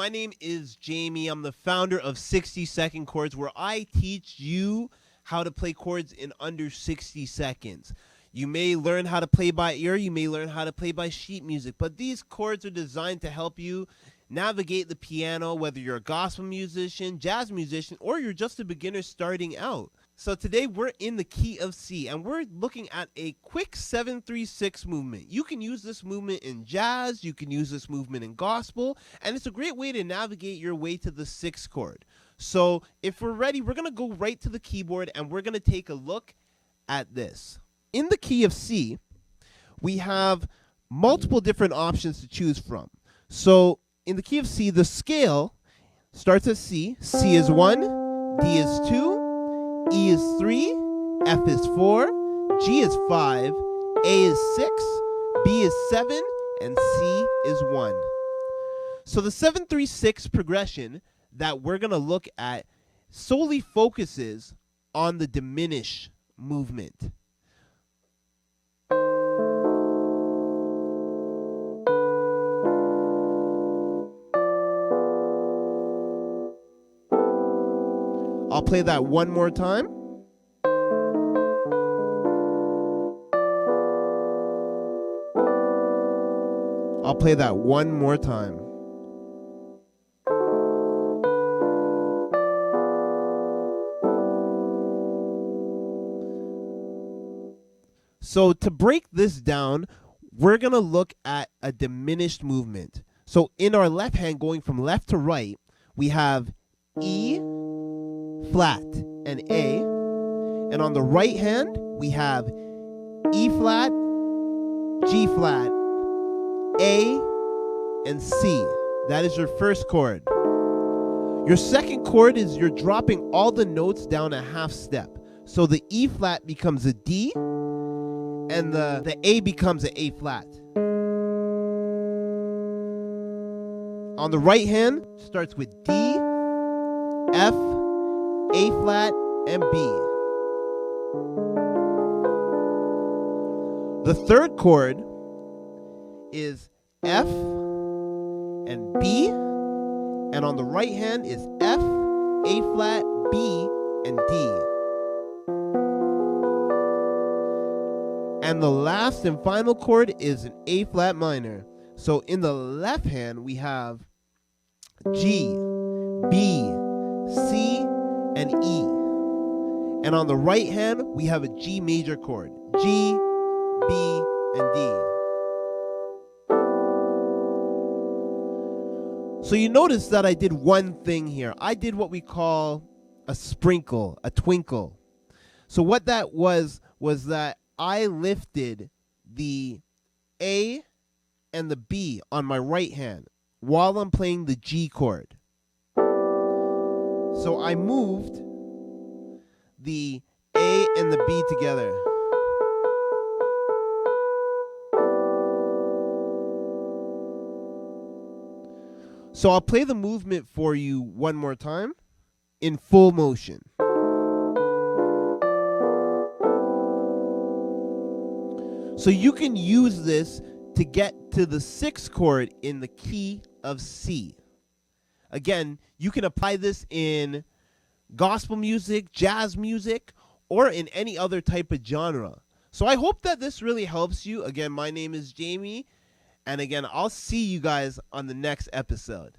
my name is Jamie. I'm the founder of 60-Second Chords, where I teach you how to play chords in under 60 seconds. You may learn how to play by ear, you may learn how to play by sheet music, but these chords are designed to help you navigate the piano, whether you're a gospel musician, jazz musician, or you're just a beginner starting out. So today we're in the key of C, and we're looking at a quick 7-3-6 movement. You can use this movement in jazz, you can use this movement in gospel, and it's a great way to navigate your way to the 6th chord. So if we're ready, we're going to go right to the keyboard, and we're going to take a look at this. In the key of C, we have multiple different options to choose from. So in the key of C, the scale starts at C. C is 1, D is 2, E is 3, F is 4, G is 5, A is 6, B is 7, and C is 1. So the 7-3-6 progression that we're going to look at solely focuses on the diminish movement. I'll play that one more time. I'll play that one more time. So to break this down, we're going to look at a diminished movement. So in our left hand, going from left to right, we have E flat and A, and on the right hand we have E flat, G flat, A, and C. That is your first chord. Your second chord is you're dropping all the notes down a half step. So the E flat becomes a D, and the A becomes an A flat. On the right hand starts with D, F, A flat, and B. The third chord is F and B, and on the right hand is F, A flat, B, and D. And the last and final chord is an A flat minor. So in the left hand we have G, B, C, and E. And on the right hand, we have a G major chord. G, B, and D. So you notice that I did one thing here. I did what we call a sprinkle, a twinkle. So what that was that I lifted the A and the B on my right hand while I'm playing the G chord. So I moved the A and the B together. So I'll play the movement for you one more time in full motion. So you can use this to get to the 6th chord in the key of C. Again, you can apply this in gospel music, jazz music, or in any other type of genre. So I hope that this really helps you. Again, my name is Jamie, and again, I'll see you guys on the next episode.